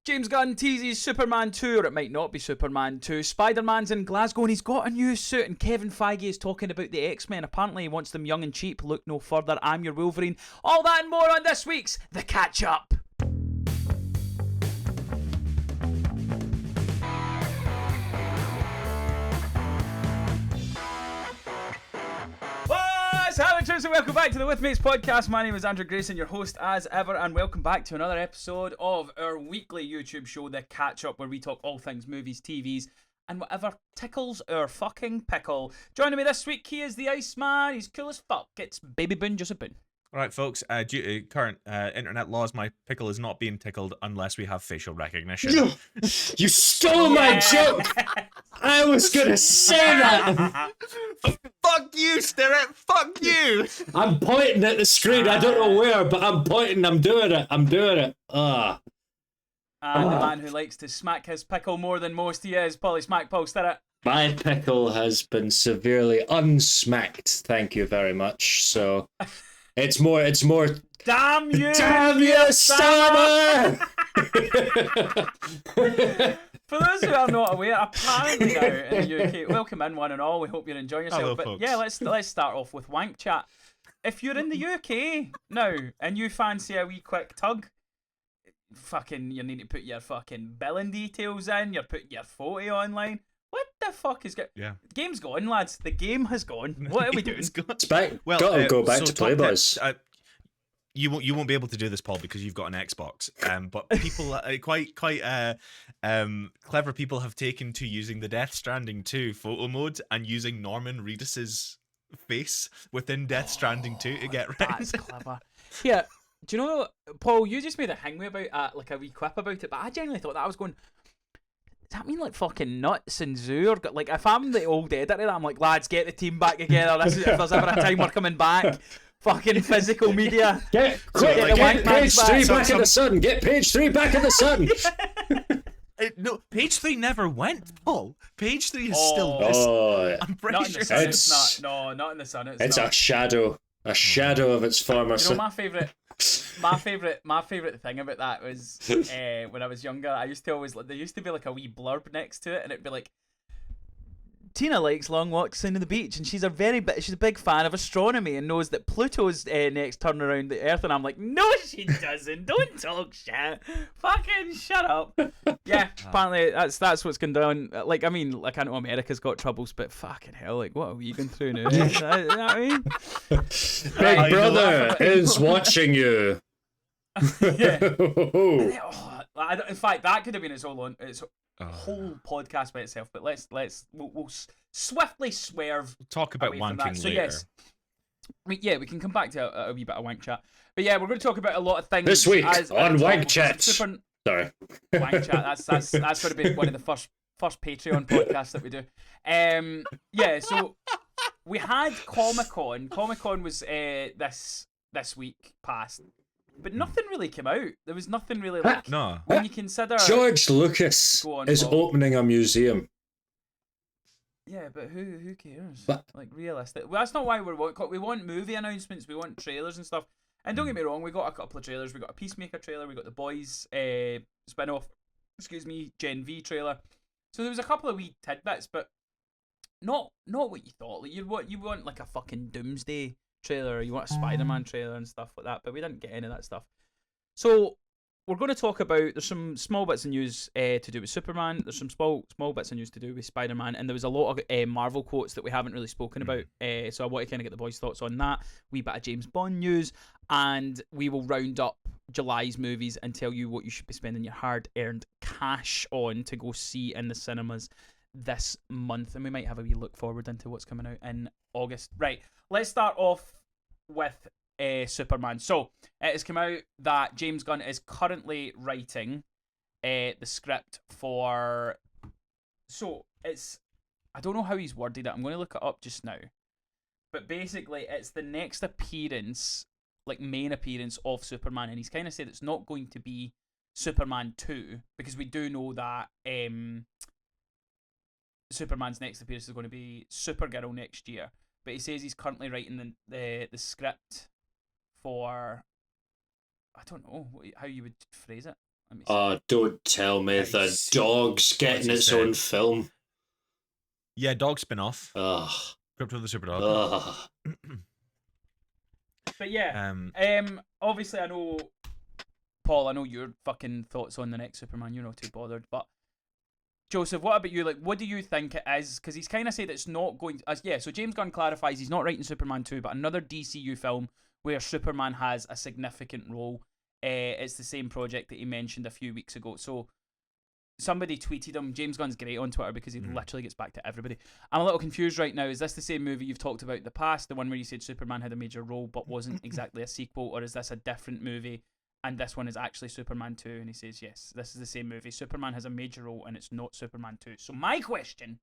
James Gunn teases Superman 2, or it might not be Superman 2. Spider-Man's in Glasgow and he's got a new suit, and Kevin Feige is talking about the X-Men. Apparently he wants them young and cheap. Look no further. I'm your Wolverine. All that and more on this week's The Catch-Up. Hello, troops, and welcome back to the With Mates podcast. My name is Andrew Grayson, your host as ever, and welcome back to another episode of our weekly YouTube show, The Catch-Up, where we talk all things movies, TVs, and whatever tickles our fucking pickle. Joining me this week, he is the Iceman. He's cool as fuck. It's Baby Boone, Josef Boone. Alright, folks, due to current internet laws, my pickle is not being tickled unless we have facial recognition. You stole my joke! I was gonna say that! Fuck you, Stirret! Fuck you! I'm pointing at the screen, I don't know where, but I'm pointing, I'm doing it. And the man who likes to smack his pickle more than most, he is Polly Smack Paul Stirret. My pickle has been severely unsmacked, thank you very much, so... It's more. Damn you! Damn you, Stammer! For those who are not aware, apparently now in the UK, welcome in one and all. We hope you're enjoying yourself. Hello, but folks. yeah, let's start off with wank chat. If you're in the UK now and you fancy a wee quick tug, fucking, you need to put your fucking billing details in. You're putting your photo online. What the fuck is going? Yeah. The game's gone, lads. The game has gone. What are we doing? It's back. Gotta go back to Playboys. You won't be able to do this, Paul, because you've got an Xbox. But people, quite clever people, have taken to using the Death Stranding 2 photo mode and using Norman Reedus's face within Death Stranding 2 to get right. That's clever. Yeah. Do you know, Paul? You just made a hangway about like a wee quip about it, but I genuinely thought that I was going. Does that mean like fucking nuts and zoo? Or like if I'm the old editor, I'm like, lads, get the team back together. This is if there's ever a time we're coming back. Fucking physical media. Get page 3 back in the sun. Get page 3 back in the sun. No, page 3 never went, Paul. Page 3 is still this. I'm pretty not in sure the sun, it's not. No, not in the sun. It's not. a shadow of its former. You know, my favorite thing about that was when I was younger. I used to always there used to be like a wee blurb next to it, and it'd be like, Tina likes long walks into the beach, and she's a big fan of astronomy and knows that Pluto's next turn around the Earth. And I'm like, no, she doesn't. Don't talk shit. Fucking shut up. Yeah, apparently that's what's going down. Like, I mean, like I know America's got troubles, but fucking hell, like what are we going through now? You know what I mean? Big Brother is watching you. Yeah. In fact, that could have been its whole podcast by itself. But we'll swiftly swerve. Talk about wanking so later. Yes, we can come back to a wee bit of wank chat. But yeah, we're going to talk about a lot of things this week on Wank Chat. Sorry, Wank Chat. That's going to be one of the first Patreon podcasts that we do. Yeah, so we had Comic-Con. Comic-Con was this week past. But nothing really came out. There was nothing really like. No. When you consider George Lucas is opening a museum. Yeah, but who cares? But, like realistic. Well, that's not why we want movie announcements. We want trailers and stuff. And don't get me wrong, we got a couple of trailers. We got a Peacemaker trailer. We got the Boys spin-off. Gen V trailer. So there was a couple of wee tidbits, but not what you thought. Like you want like a fucking Doomsday trailer, or you want a Spider-Man trailer and stuff like that, but we didn't get any of that stuff. So we're going to talk about, there's some small bits of news to do with Superman, there's some small bits of news to do with Spider-Man, and there was a lot of Marvel quotes that we haven't really spoken about, so I want to kind of get the boys' thoughts on that, wee bit of James Bond news, and we will round up July's movies and tell you what you should be spending your hard-earned cash on to go see in the cinemas this month, and we might have a wee look forward into what's coming out in August. Right, let's start off with Superman. So it has come out that James Gunn is currently writing the script for. So it's, I don't know how he's worded it. I'm going to look it up just now. But basically, it's the next appearance, like main appearance of Superman, and he's kind of said it's not going to be Superman 2 because we do know that Superman's next appearance is going to be Supergirl next year. But he says he's currently writing the script for, I don't know how you would phrase it. Let me see. Don't tell me the dog's getting its own film. Yeah, dog spin-off. Ugh. Crypto the Superdog. Ugh. But yeah, obviously I know, Paul, I know your fucking thoughts on the next Superman. You're not too bothered, but Joseph, what about you? Like, what do you think it is? Because he's kind of said it's not going. So James Gunn clarifies he's not writing Superman 2, but another DCU film where Superman has a significant role. It's the same project that he mentioned a few weeks ago. So somebody tweeted him. James Gunn's great on Twitter because he literally gets back to everybody. I'm a little confused right now. Is this the same movie you've talked about in the past, the one where you said Superman had a major role but wasn't exactly a sequel, or is this a different movie and this one is actually Superman 2? And he says, yes, this is the same movie. Superman has a major role and it's not Superman 2. So my question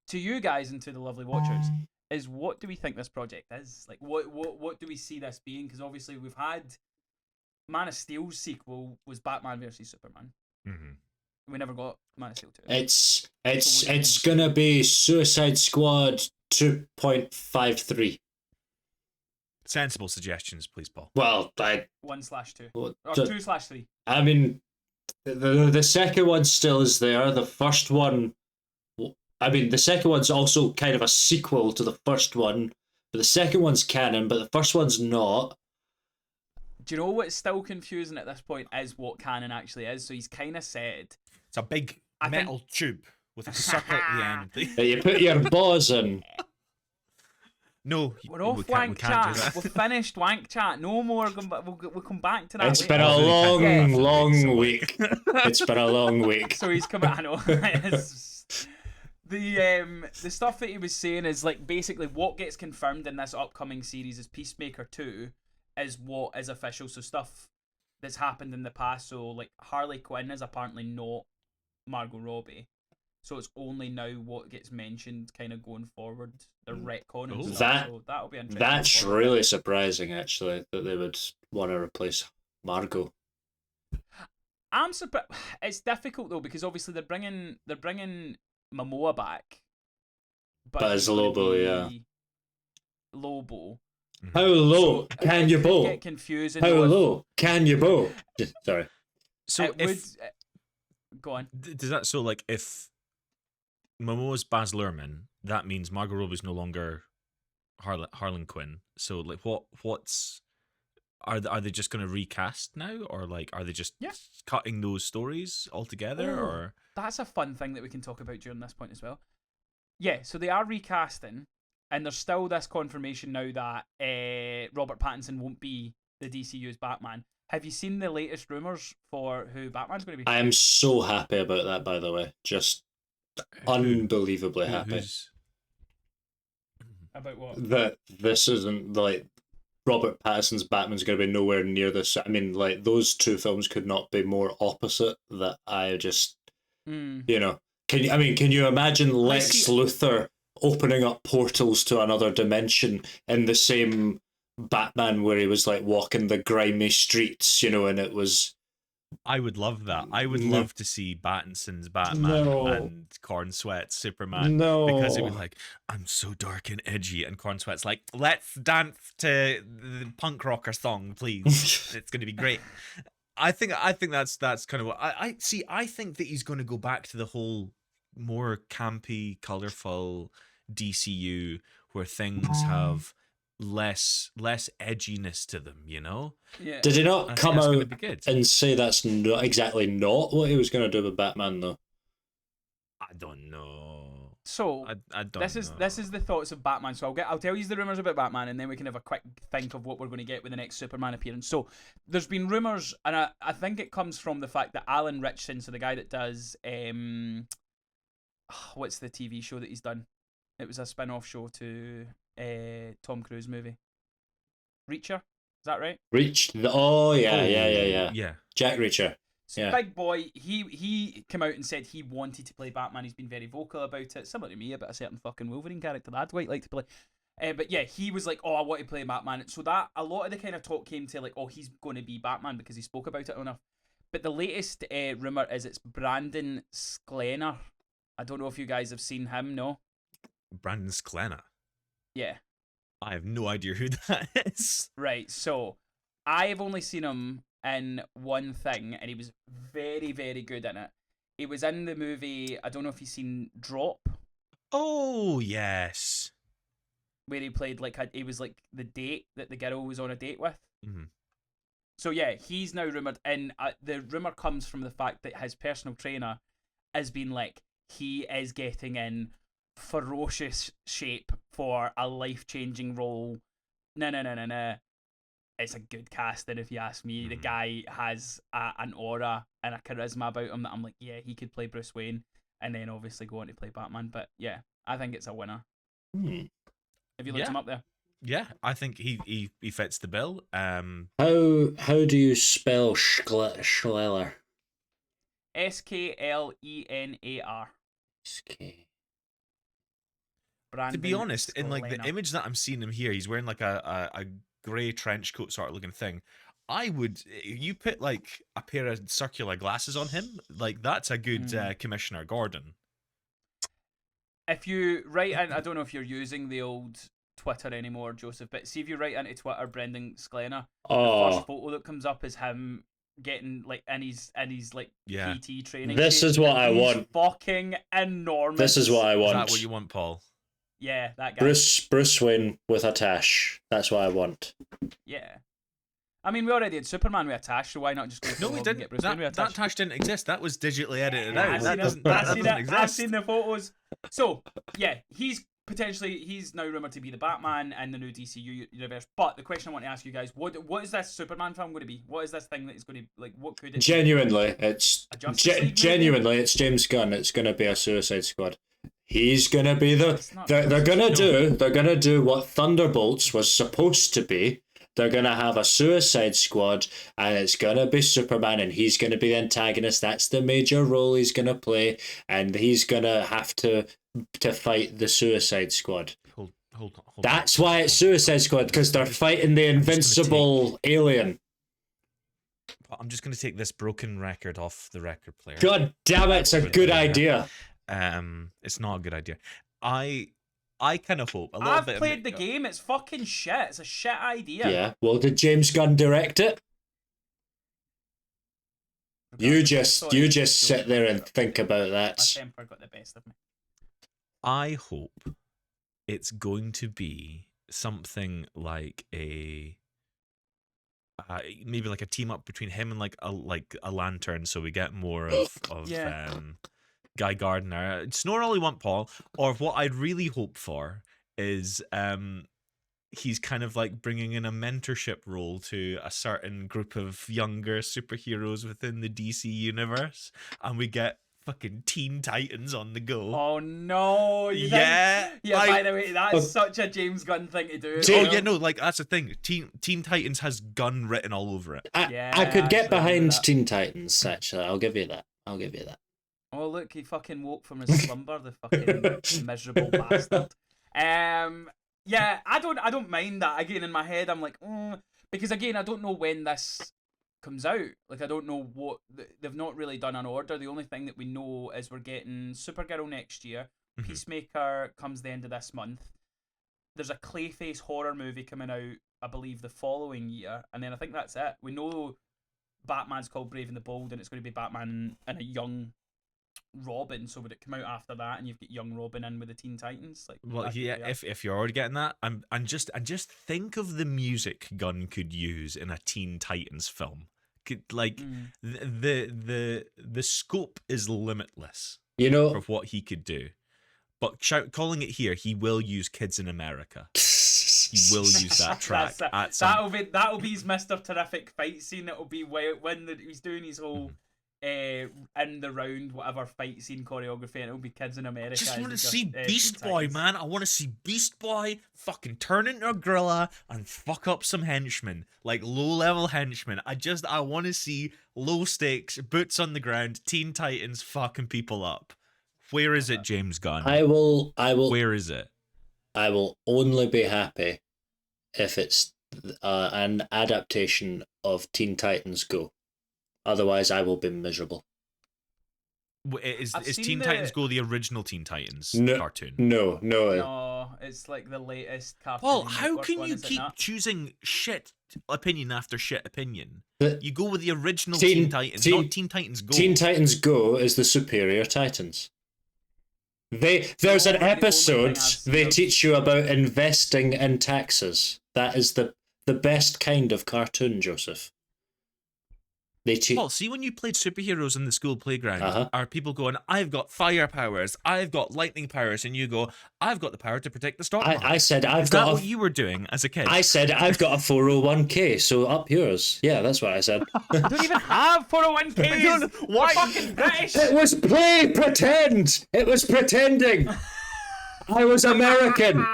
to you guys and to the lovely watchers is, what do we think this project is? Like, what do we see this being? Because obviously we've had Man of Steel's sequel was Batman versus Superman. Mm-hmm. We never got Man of Steel 2. It's gonna be Suicide Squad 2.53. Sensible suggestions, please, Paul. Well, 1/2 or 2/3. I mean, the second one still is there. The first one, I mean, the second one's also kind of a sequel to the first one, but the second one's canon, but the first one's not. Do you know what's still confusing at this point is what canon actually is? So he's kind of said It's a big metal tube with a circle at the end. That you put your balls in. No, we're off wank chat. We're finished wank chat. No more. We'll come back to that. It's been a long week. It's been a long week. So he's coming. I know. The stuff that he was saying is like basically what gets confirmed in this upcoming series is Peacemaker 2 is what is official. So stuff that's happened in the past. So like Harley Quinn is apparently not Margot Robbie. So it's only now what gets mentioned kind of going forward. The retcon and stuff. So that'll be interesting. That's really surprising, actually, that they would want to replace Margot. I'm surprised. It's difficult though because obviously they're bringing Momoa back, but as Lobo, yeah. Lobo. How low can you bow? Get confusing. How low can you bow? Sorry. So go on. Does that if Momoa's Baz Luhrmann, that means Margot Robbie's no longer Harlan Quinn. So like, what's are they just going to recast now, or like are they just cutting those stories altogether? Or that's a fun thing that we can talk about during this point as well. Yeah, so they are recasting, and there's still this confirmation now that Robert Pattinson won't be the DCU's Batman. Have you seen the latest rumors for who Batman's going to be? I am so happy about that, by the way. Just unbelievably happy. About what? That this isn't like Robert Pattinson's Batman's going to be nowhere near this. I mean, like, those two films could not be more opposite. That I just, you know, can you imagine Lex Luthor opening up portals to another dimension in the same Batman where he was like walking the grimy streets, you know, and it was. I would love that. I would love to see Pattinson's Batman and Corn Sweat's Superman. Because it would be like, I'm so dark and edgy, and Corn Sweat's like, let's dance to the punk rocker song, please. It's going to be great. I think that's kind of what I see. I think that he's going to go back to the whole more campy, colorful DCU where things have less edginess to them, you know? Yeah. Did he not come out and say that's not exactly not what he was going to do with Batman, though? I don't know. So I don't know. This is the thoughts of Batman. So I'll tell you the rumors about Batman, and then we can have a quick think of what we're going to get with the next Superman appearance. So there's been rumors, and I think it comes from the fact that Alan Ritchson, so the guy that does what's the TV show that he's done? It was a spin-off show to Tom Cruise movie. Reacher, is that right? Yeah. Jack Reacher. So big boy, he came out and said he wanted to play Batman. He's been very vocal about it. Similar to me about a certain fucking Wolverine character that I'd quite like to play. But yeah, he was like, oh, I want to play Batman. So that a lot of the kind of talk came to like, oh, he's going to be Batman because he spoke about it enough. But the latest rumor is it's Brandon Sklenar. I don't know if you guys have seen him. No. Brandon Sklenar. Yeah. I have no idea who that is. Right, so I've only seen him in one thing, and he was very, very good in it. He was in the movie, I don't know if you've seen Drop, Oh yes. where he played he was like the date that the girl was on a date with. Mhm. So yeah, he's now rumoured, and the rumour comes from the fact that his personal trainer has been like, he is getting in ferocious shape for a life-changing role. No. It's a good casting, if you ask me. The guy has an aura and a charisma about him that I'm like, yeah, he could play Bruce Wayne, and then obviously go on to play Batman. But yeah, I think it's a winner. Have you looked him up there? Yeah, I think he fits the bill. How do you spell Schleller? Sklenar. Okay. To be honest, in like the image that I'm seeing him here, he's wearing like a grey trench coat sort of looking thing. I would, you put like a pair of circular glasses on him, like that's a good Commissioner Gordon. If you write in, I don't know if you're using the old Twitter anymore, Joseph, but see if you write into Twitter Brendan Sklenar, the first photo that comes up is him getting like in his like PT training. This is what I want. Fucking enormous. This is what I want. Is that what you want, Paul? Yeah, that guy. Bruce Wayne with a tash. That's what I want. Yeah. I mean, we already had Superman with a tash, so why not just go No, we didn't. Get Bruce Wayne with a tash? That tash didn't exist. That was digitally edited out. That doesn't exist. I've seen the photos. So, yeah, he's now rumoured to be the Batman in the new DCU universe. But the question I want to ask you guys, what is this Superman film going to be? What is this thing that is going to, like, what could it Genuinely, be? it's it's James Gunn. It's going to be a Suicide Squad. He's going to be they're going to do what Thunderbolts was supposed to be. They're going to have a Suicide Squad, and it's going to be Superman, and he's going to be the antagonist. That's the major role he's going to play, and he's going to have to fight the Suicide Squad. Hold That's why it's Suicide Squad, because they're fighting the invincible alien. I'm just going to take this broken record off the record player. God damn it, it's a good idea. It's not a good idea. I kind of hope I've played the game. It's fucking shit. It's a shit idea. Yeah. Well, did James Gunn direct it? You just sit there and think about that. My temper got the best of me. I hope it's going to be something like maybe like a team up between him and like a Lantern, so we get more of Guy Gardner. Snore all you want, Paul. Or what I'd really hope for is he's kind of like bringing in a mentorship role to a certain group of younger superheroes within the DC universe, and we get fucking Teen Titans on the go. Oh no! By the way, that's such a James Gunn thing to do. Like that's the thing. Teen Titans has Gunn written all over it. I could get behind Teen Titans. Actually, I'll give you that. Oh look, he fucking woke from his slumber, the fucking miserable bastard. Yeah, I don't mind that. Again, in my head, I'm like, because again, I don't know when this comes out. Like, I don't know what they've not really done an order. The only thing that we know is we're getting Supergirl next year. Peacemaker comes the end of this month. There's a Clayface horror movie coming out, I believe, the following year, and then I think that's it. We know Batman's called Brave and the Bold, and it's going to be Batman and a young Robin, so would it come out after that and you've got young Robin in with the Teen Titans? Like, well, yeah, if you're already getting that, and just think of the music Gunn could use in a Teen Titans film. The scope is limitless, for what he could do. But calling it here, he will use Kids in America. He will use that track. That'll be his Mr. Terrific fight scene. It'll be when he's doing his whole in the round whatever fight scene choreography, and it'll be Kids in America. I just want to see Beast Boy, man. I want to see Beast Boy fucking turn into a gorilla and fuck up some henchmen, like low-level henchmen. I want to see low stakes, boots on the ground, Teen Titans fucking people up. Where is it, James Gunn? I will. Where is it? I will only be happy if it's an adaptation of Teen Titans Go. Otherwise, I will be miserable. Is Teen Titans Go the original Teen Titans cartoon? No. It's like the latest Cartoon Paul, how Network can one, you is it keep not? choosing shit opinion after shit opinion? The- You go with the original Teen- Teen Titans, Teen- not Teen Titans Go. Teen Titans Go is the superior Titans. There's an only thing episode I've seen they of- teach you about investing in taxes. That is the best kind of cartoon, Joseph. They teach. Paul, see when you played superheroes in the school playground, Uh-huh. are people going, I've got fire powers, I've got lightning powers, and you go, I've got the power to protect the stock market. I said I've Is that got. what you were doing as a kid? I said I've got a 401k, so up yours. Yeah, that's what I said. I don't even have 401ks. Why? We're fucking British. It was pretend. It was pretending. I was American.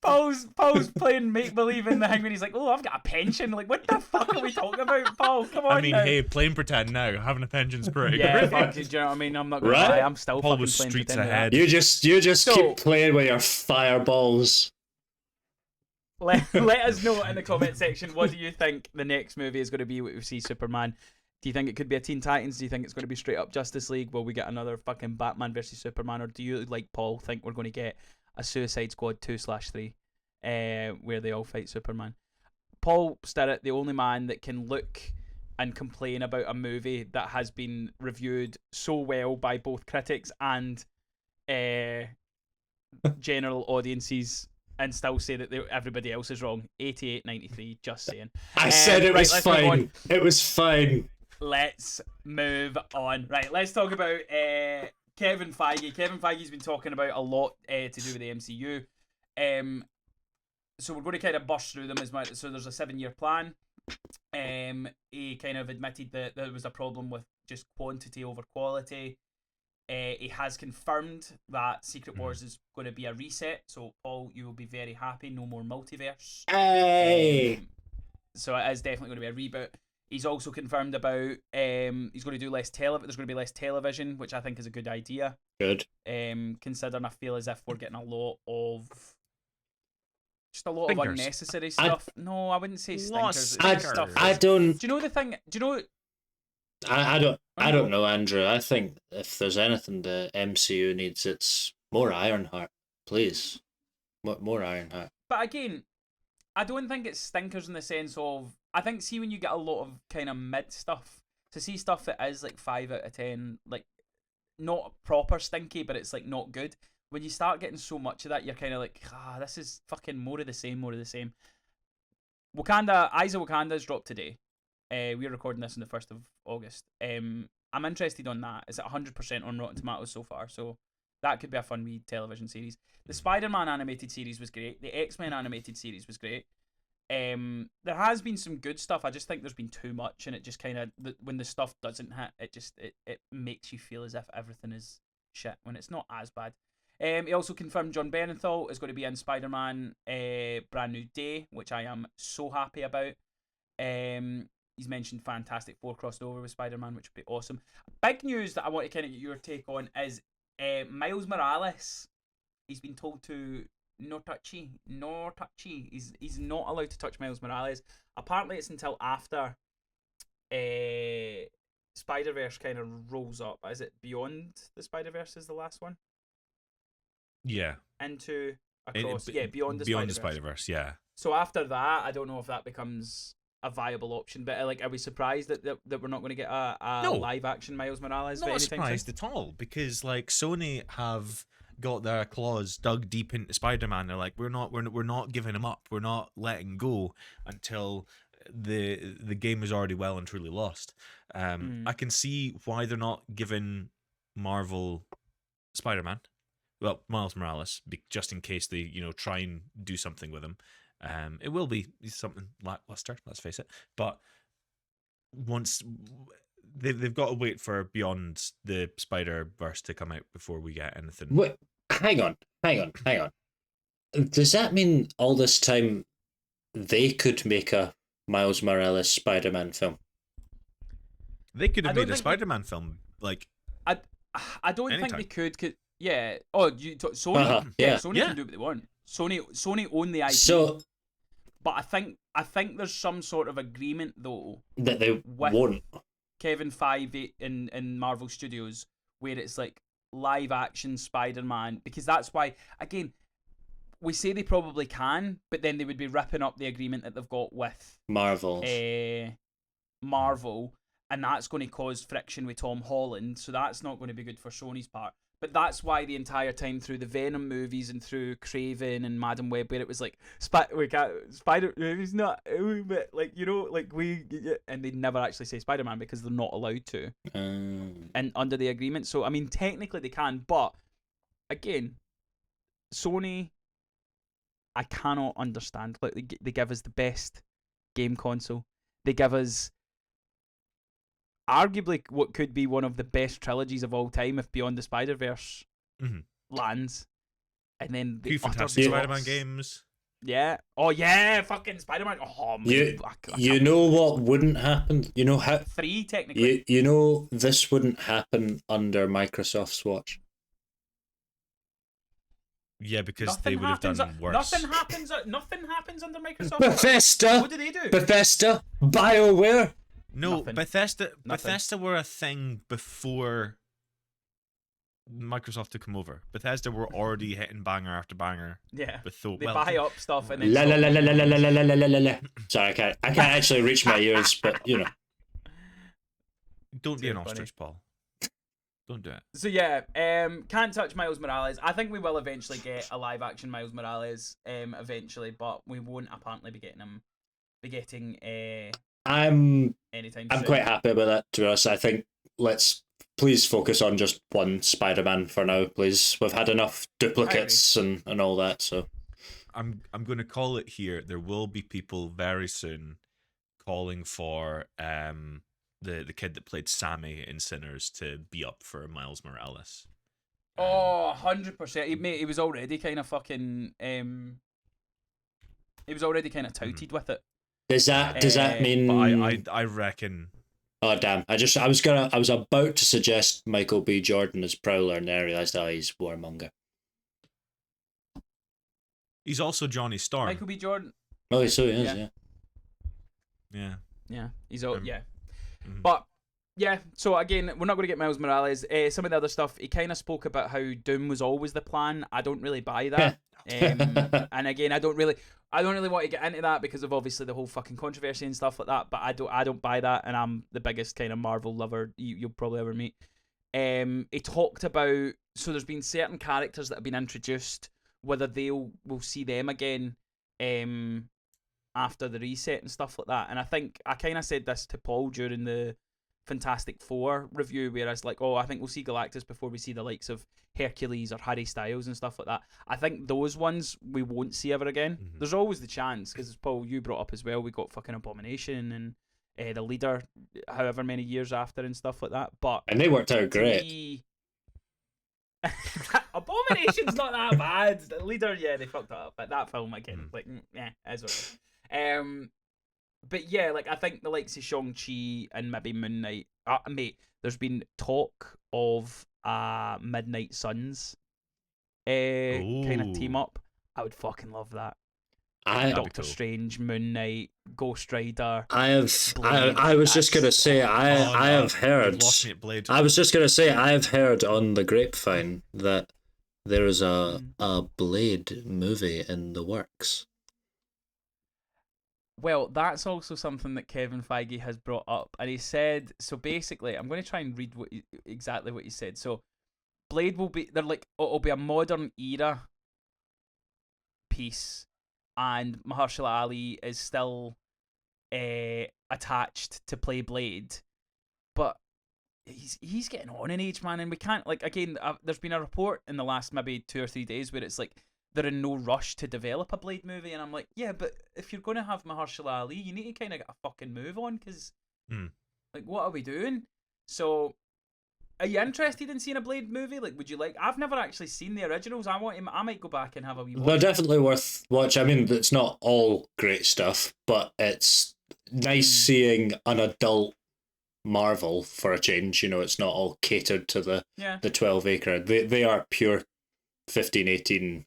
Paul's playing make believe in the thing when he's like, oh, I've got a pension. Like, what the fuck are we talking about, Paul? Come on. I mean, now. hey, playing pretend now. Having a pension's pretty Yeah, great. fuck, do you know what I mean? I'm not gonna Right? lie. I'm still Paul fucking was playing streets pretend with ahead. You just So- keep playing with your fireballs. that. Let us know in the comment section. What do you think the next movie is going to be? What we see Superman. Do you think it could be a Teen Titans? Do you think it's going to be straight up Justice League? Will we get another fucking Batman versus Superman? Or do you, like Paul, think we're going to get a Suicide Squad 2/3, where they all fight Superman? Paul Stirrett, the only man that can look and complain about a movie that has been reviewed so well by both critics and general audiences, and still say that everybody else is wrong. 88-93, just saying. I said it right, was let's move on. fine. It was fine. Let's move on. Right, let's talk about Kevin Feige. Kevin Feige's been talking about a lot to do with the MCU. So we're going to kind of burst through them as much. So there's a 7-year plan. He kind of admitted that there was a problem with just quantity over quality. He has confirmed that Secret Wars is going to be a reset. So Paul, you will be very happy. No more multiverse. Hey. So it is definitely going to be a reboot. He's also confirmed about he's going to do less there's going to be less television, which I think is a good idea. Good. Considering I feel as if we're getting a lot of Stinkers. unnecessary stuff. No, I wouldn't say stinkers. Lots It's of just stuff. I don't. Do you know the thing? Do you know? I don't know, Andrew. I think if there's anything the MCU needs, it's more Ironheart. Please, more Ironheart. But again, I don't think it's stinkers in the sense of. I think see when you get a lot of kind of mid stuff, to see stuff that is like 5 out of 10, like not proper stinky, but it's like not good. When you start getting so much of that, you're kind of like, this is fucking more of the same, more of the same. Eyes of Wakanda has dropped today. We're recording this on the 1st of August. I'm interested on that. It's at 100% on Rotten Tomatoes so far, so that could be a fun wee television series. The Spider-Man animated series was great. The X-Men animated series was great. There has been some good stuff. I just think there's been too much, and it just kind of when the stuff doesn't hit, it makes you feel as if everything is shit when it's not as bad. He also confirmed John Bernthal is going to be in Spider-Man Brand New Day, which I am so happy about. He's mentioned Fantastic Four crossed over with Spider-Man, which would be awesome. Big news that I want to kind of get your take on is Miles Morales. He's been told to no touchy. He's not allowed to touch Miles Morales. Apparently, it's until after Spider-Verse kind of rolls up. Is it Beyond the Spider-Verse is the last one? Yeah. Into across, Beyond the Beyond the Spider-Verse. Spider-Verse, yeah. So after that, I don't know if that becomes a viable option. But are we surprised that we're not going to get a No. live action Miles Morales? Not anytime surprised soon? at all, because like Sony have got their claws dug deep into Spider-Man. They're like, we're not giving him up. We're not letting go until the game is already well and truly lost. I can see why they're not giving Marvel Spider-Man, well, Miles Morales, just in case they try and do something with him. It will be something lackluster, let's face it. But once they've got to wait for Beyond the Spider-Verse to come out before we get anything. Wait, hang on. Does that mean all this time they could make a Miles Morales Spider-Man film? They could have I don't made a think Spider-Man film, like I don't anytime. think they could. Yeah. Oh, Sony. Yeah. Sony Yeah. can do what they want. Sony own the IP. So but I think there's some sort of agreement though that they with won't. Kevin Feige in Marvel Studios where it's like, live action Spider-Man, because that's why, again, we say they probably can, but then they would be ripping up the agreement that they've got with Marvel. Marvel, and that's going to cause friction with Tom Holland, so that's not going to be good for Sony's part. But that's why the entire time through the Venom movies and through Craven and Madam Web, where it was like Spider, he's not, but like, you know, like and they never actually say Spider-Man because they're not allowed to, and under the agreement. So I mean, technically they can, but again, Sony, I cannot understand. Like they give us the best game console, they give us arguably what could be one of the best trilogies of all time if Beyond the Spider-Verse lands. And then the two fantastic Spider-Man games. Yeah. Oh yeah, fucking Spider-Man. Oh man. You know what wouldn't happen? You know how 3 technically. You know this wouldn't happen under Microsoft's watch. Yeah, because they would have done worse. Nothing happens under Microsoft. Bethesda. What do they do? Bethesda. BioWare. No, Nothing. Bethesda were a thing before Microsoft took them over. Bethesda were already hitting banger after banger. Yeah. They buy up stuff and then La la la la la la la la la la. Sorry, I can't actually reach my ears, but you know. Don't be an ostrich, Paul. Don't do it. So yeah, can't touch Miles Morales. I think we will eventually get a live action Miles Morales, eventually, but we won't apparently be getting I'm anytime I'm soon. quite happy about that, to be honest. I think let's please focus on just one Spider-Man for now, please. We've had enough duplicates and all that, so I'm going to call it here. There will be people very soon calling for the kid that played Sammy in Sinners to be up for Miles Morales. Oh, 100%. Mate, he was already kind of fucking he was already kind of touted with it. does that mean? But I reckon. Oh damn! I was about to suggest Michael B. Jordan as Prowler, and then I realised he's Warmonger. He's also Johnny Storm. Michael B. Jordan. Oh, so he is, yeah. Yeah, he's all yeah. But yeah, so again, we're not going to get Miles Morales. Some of the other stuff, he kind of spoke about how Doom was always the plan. I don't really buy that. And again, I don't really want to get into that because of obviously the whole fucking controversy and stuff like that. But I don't buy that, and I'm the biggest kind of Marvel lover you'll probably ever meet. He talked about, so there's been certain characters that have been introduced, whether we'll see them again after the reset and stuff like that. And I think I kind of said this to Paul during the Fantastic Four review, where I was like, I think we'll see Galactus before we see the likes of Hercules or Harry Styles and stuff like that. I think those ones we won't see ever again. There's always the chance, because as Paul, you brought up as well, we got fucking Abomination and the Leader however many years after and stuff like that. And they worked out great. Abomination's not that bad. The Leader, yeah, they fucked it up. But that film again, like, as well. But yeah, like I think the likes of Shang-Chi and maybe Moon Knight. Mate, there's been talk of Midnight Suns kind of team up. I would fucking love that. Doctor Strange, Moon Knight, Ghost Rider. I was just gonna say I have heard. I was just gonna say I have heard on the grapevine that there is a Blade movie in the works. Well, that's also something that Kevin Feige has brought up, and he said, so basically, I'm going to try and read exactly what he said. So, Blade will be, it'll be a modern era piece, and Mahershala Ali is still attached to play Blade, but he's getting on in age, man, and we can't, again, there's been a report in the last maybe 2 or 3 days where it's like, they're in no rush to develop a Blade movie, and I'm like, yeah, but if you're going to have Mahershala Ali, you need to kind of get a fucking move on, because, what are we doing? So, are you interested in seeing a Blade movie? Would you like? I've never actually seen the originals. I might go back and have a wee watch. They're definitely worth watch. I mean, it's not all great stuff, but it's nice seeing an adult Marvel for a change. You know, it's not all catered to the 12-acre. They are pure 15, 18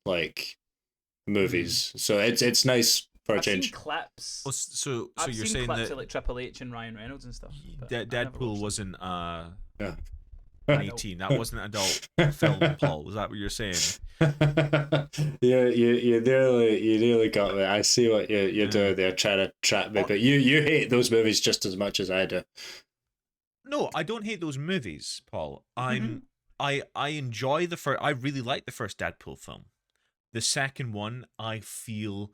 movies, so it's nice for a change. Seen clips. Well, so I've you're seen saying clips that of Triple H and Ryan Reynolds and stuff. Deadpool wasn't 18. That wasn't an adult film, Paul. Was that what you're saying? you nearly got me. I see what you're doing there, trying to trap me. But you hate those movies just as much as I do. No, I don't hate those movies, Paul. I enjoy the first. I really like the first Deadpool film. The second one I feel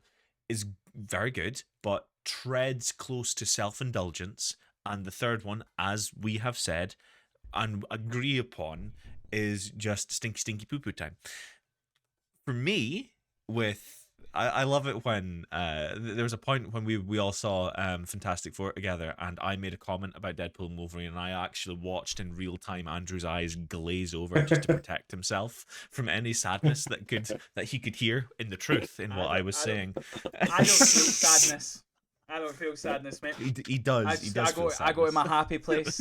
is very good, but treads close to self-indulgence. And the third one, as we have said and agree upon, is just stinky poo-poo time. For me, I love it when there was a point when we all saw Fantastic Four together, and I made a comment about Deadpool and Wolverine, and I actually watched in real time Andrew's eyes glaze over just to protect himself from any sadness that he could hear in the truth in what I was saying. I don't feel sadness. I don't feel sadness, mate. He does. I go to my happy place.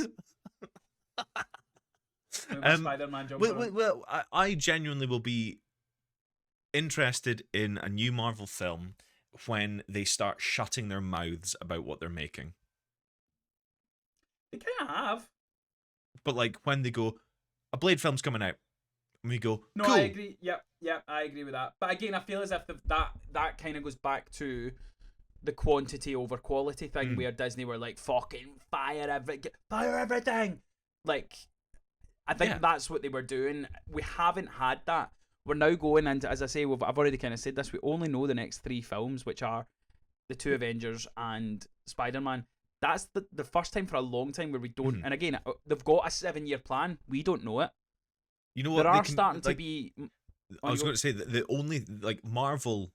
Spider-Man jumper. Well, I genuinely will be interested in a new Marvel film when they start shutting their mouths about what they're making. They kind of have. But like when they go, a Blade film's coming out, and we go, no, cool. I agree. Yep, I agree with that. But again, I feel as if that kind of goes back to the quantity over quality thing, where Disney were like, fucking fire everything. Like, I think that's what they were doing. We haven't had that. We're now going into, as I say, I've already kind of said this, we only know the next 3 films, which are the 2 Avengers and Spider-Man. That's the first time for a long time where we don't, and again, they've got a 7-year plan. We don't know it. You know what? There are starting to be... I was going to say that the only, like, Marvel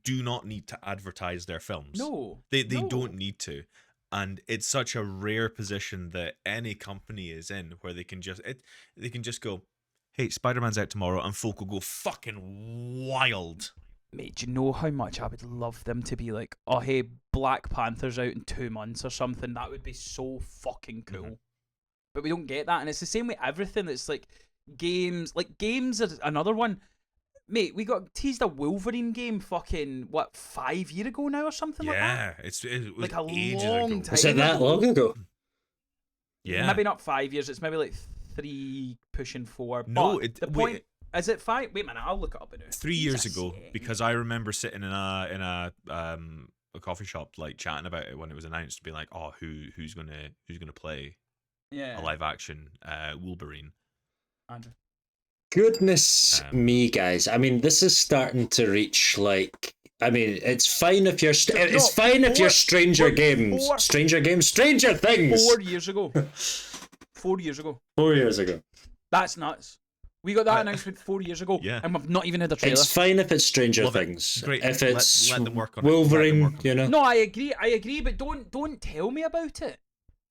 do not need to advertise their films. No. They don't need to. And it's such a rare position that any company is in where they can just go, hey, Spider-Man's out tomorrow, and folk will go fucking wild. Mate, do you know how much I would love them to be like, oh, hey, Black Panther's out in 2 months or something? That would be so fucking cool. But we don't get that, and it's the same with everything. It's like games. Like, games are another one. Mate, we got teased a Wolverine game fucking, 5 years ago now or something like that? Yeah, it was like a ages long ago. time. Was it that long ago? Yeah. Maybe not 5 years, it's maybe like 3 pushing 4. No, but the point... Is it 5? Wait a minute, I'll look it up now. 3 years ago, because I remember sitting in a coffee shop, like chatting about it when it was announced, being like, "Oh, who's gonna play a live action Wolverine?" Andrew. Goodness me, guys! I mean, this is starting to reach like. I mean, it's fine if you're. It's fine if you're Stranger Things. 4 years ago. 4 years ago. 4 years ago. That's nuts. We got that announcement 4 years ago, and we've not even had a trailer. It's fine if it's Stranger Things. Great. If it's let them work on Wolverine, you know. No, I agree, but don't tell me about it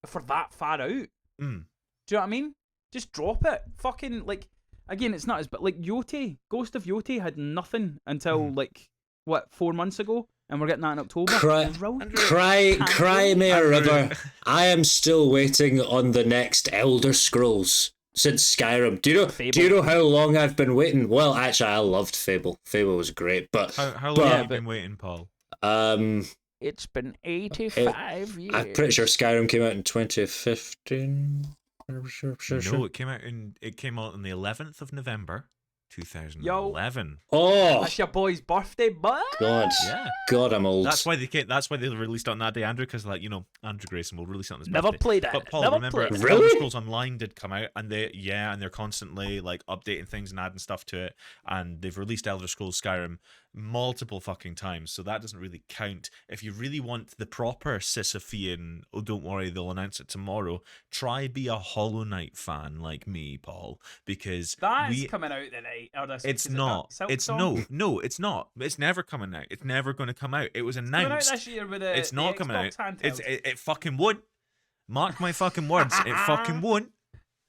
for that far out. Do you know what I mean? Just drop it. Fucking, like, again, it's not as, but like Yote, Ghost of Yote had nothing until like 4 months ago, and we're getting that in October. Cry me a river. I am still waiting on the next Elder Scrolls. Since Skyrim. Do you know how long I've been waiting? Well, actually, I loved Fable. Fable was great, but how long have you been waiting, Paul? It's been 85 years. I'm pretty sure Skyrim came out in 2015. No, it came out on the 11th of November, 2011. Oh, that's your boy's birthday, bud. God, yeah. God, I'm old. That's why they released it on that day, Andrew, because Andrew Grayson will release it on his Never birthday. played it. But Paul, Never remember, played Elder Scrolls Online did come out, and they're constantly like updating things and adding stuff to it, and they've released Elder Scrolls Skyrim multiple fucking times, so that doesn't really count. If you really want the proper Sisyphean, oh, don't worry, they'll announce it tomorrow, try be a Hollow Knight fan like me, Paul, because that's coming out tonight. It's not. It's no, it's not. It's never coming out. It's never going to come out. It was announced. Coming out this year with it's not coming out. Handheld. It fucking won't. Mark my fucking words. It fucking won't.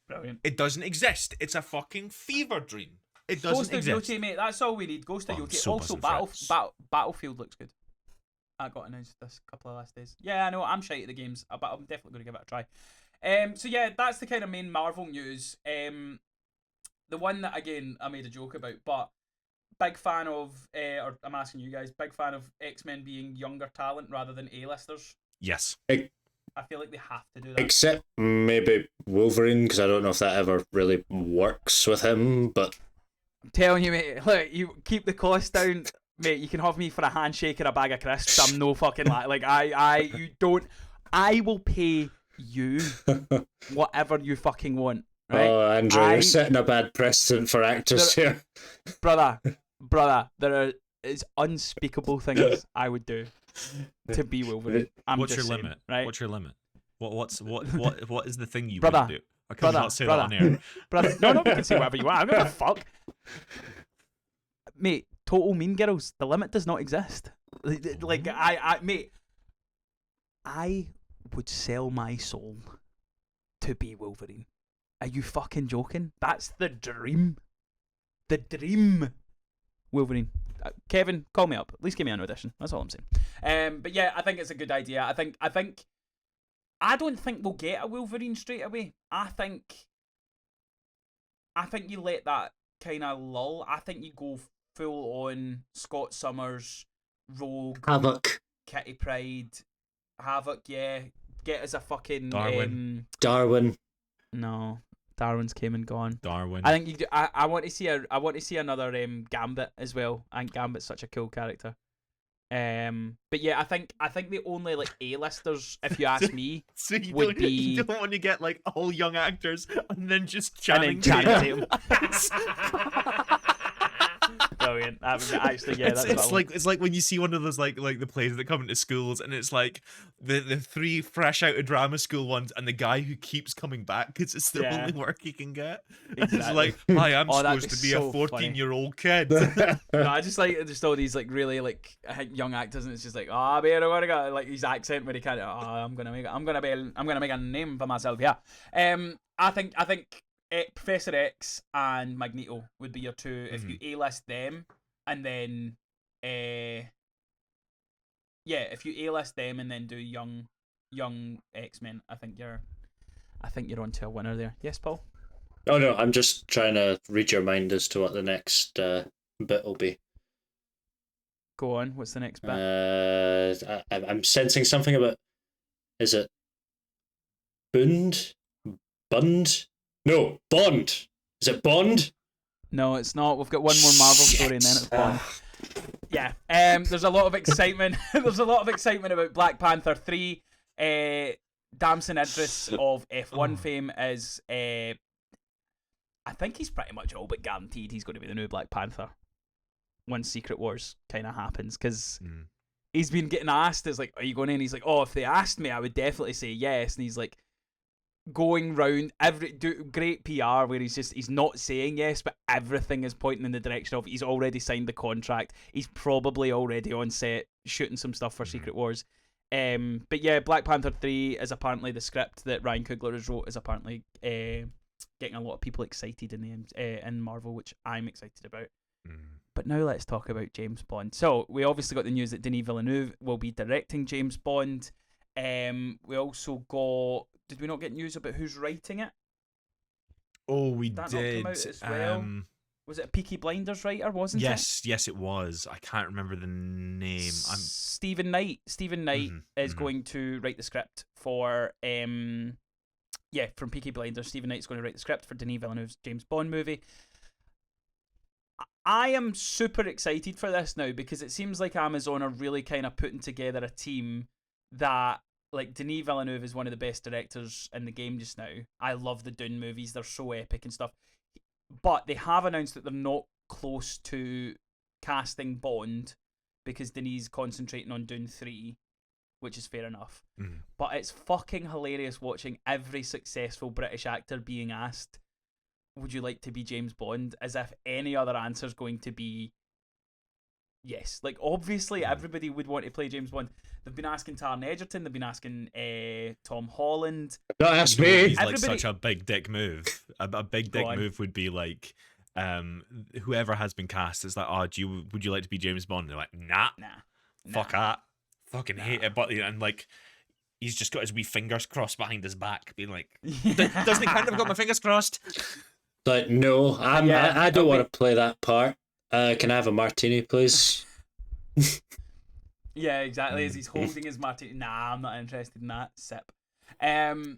Brilliant. It doesn't exist. It's a fucking fever dream. It doesn't exist. Ghost of Yote, mate. That's all we need. Ghost of Yote. So also, Battlefield looks good. I got announced this couple of last days. Yeah, I know. I'm shite at the games, but I'm definitely going to give it a try. So yeah, that's the kind of main Marvel news. The one that, again, I made a joke about, but big fan of, or I'm asking you guys, big fan of X-Men being younger talent rather than A-listers. Yes. I feel like they have to do that. Except maybe Wolverine, because I don't know if that ever really works with him. But I'm telling you, mate. Look, you keep the cost down, mate. You can have me for a handshake or a bag of crisps. I'm no fucking like you don't. I will pay you whatever you fucking want. Right? Oh, Andrew, you're setting a bad precedent for actors here. Brother, there is unspeakable things I would do to be Wolverine. What's your saying, limit? Right? What's your limit? What is the thing you Brother, would do? I can not say that on air. Brother, no, you can say whatever you want. I don't give a fuck. Mate, total Mean Girls, the limit does not exist. Like, mate, I would sell my soul to be Wolverine. Are you fucking joking? That's the dream. The dream. Wolverine. Kevin, call me up. At least give me an audition. That's all I'm saying. But yeah, I think it's a good idea. I don't think we'll get a Wolverine straight away. I think you let that kind of lull. I think you go full on Scott Summers, Rogue, Havoc, Kitty Pryde, Havoc. Yeah, get as a fucking Darwin. No, Darwin's came and gone. Darwin. I think you do, I want to see another Gambit as well. I think Gambit's such a cool character. But yeah, I think the only like A-listers, if you ask me, so you don't want to get like all young actors and then just Channing Tatum. Brilliant. That was actually it's like when you see one of those like the plays that come into schools and it's like the three fresh out of drama school ones and the guy who keeps coming back because it's the only work he can get. Exactly. It's like, hi, I'm supposed to be so a 14-year-old kid. No, I just like just all these like really like young actors and it's just like, oh man, I wanna go like his accent where he kind of I'm gonna make a name for myself. Yeah. I think Professor X and Magneto would be your two if you A-list them, and then if you A-list them and then do young X-Men, I think you're onto a winner there. Yes, Paul? Oh no, I'm just trying to read your mind as to what the next bit will be. Go on. What's the next bit? I'm sensing something about. Is it Bund? No, Bond. Is it Bond? No, it's not. We've got one more Marvel story and then it's Bond. Yeah. There's a lot of excitement. There's a lot of excitement about Black Panther 3. Damson Idris of F1 fame is. I think he's pretty much all but guaranteed he's going to be the new Black Panther once Secret Wars kind of happens, because he's been getting asked. It's like, are you going in? He's like, oh, if they asked me, I would definitely say yes. And he's like, going round great PR where he's not saying yes, but everything is pointing in the direction of he's already signed the contract. He's probably already on set shooting some stuff for Secret Wars. But yeah, Black Panther 3 is apparently the script that Ryan Coogler has wrote is apparently getting a lot of people excited in Marvel, which I'm excited about. But now let's talk about James Bond. So we obviously got the news that Denis Villeneuve will be directing James Bond. We also got. Did we not get news about who's writing it? Oh, we That did. not come out as well? Was it a Peaky Blinders writer, wasn't it? Yes, it was. I can't remember the name. Stephen Knight. Stephen Knight is going to write the script for from Peaky Blinders. Stephen Knight's going to write the script for Denis Villeneuve's James Bond movie. I am super excited for this now because it seems like Amazon are really kind of putting together a team that, like, Denis Villeneuve is one of the best directors in the game just now. I love the Dune movies. They're so epic and stuff. But they have announced that they're not close to casting Bond because Denis is concentrating on Dune 3, which is fair enough. But it's fucking hilarious watching every successful British actor being asked, would you like to be James Bond? As if any other answer is going to be yes. Like, obviously, everybody would want to play James Bond. They've been asking Taron Egerton. They've been asking Tom Holland. Don't ask me. He's like such a big dick move. A big dick move would be like, whoever has been cast is like, oh, would you like to be James Bond? And they're like, nah. Fuck that. Fucking hate it. But and like, he's just got his wee fingers crossed behind his back, being like, doesn't he kind of got my fingers crossed? Like, no, I don't want to play that part. Can I have a martini, please? Yeah, exactly. As he's holding his martini. Nah, I'm not interested in that. Sip. The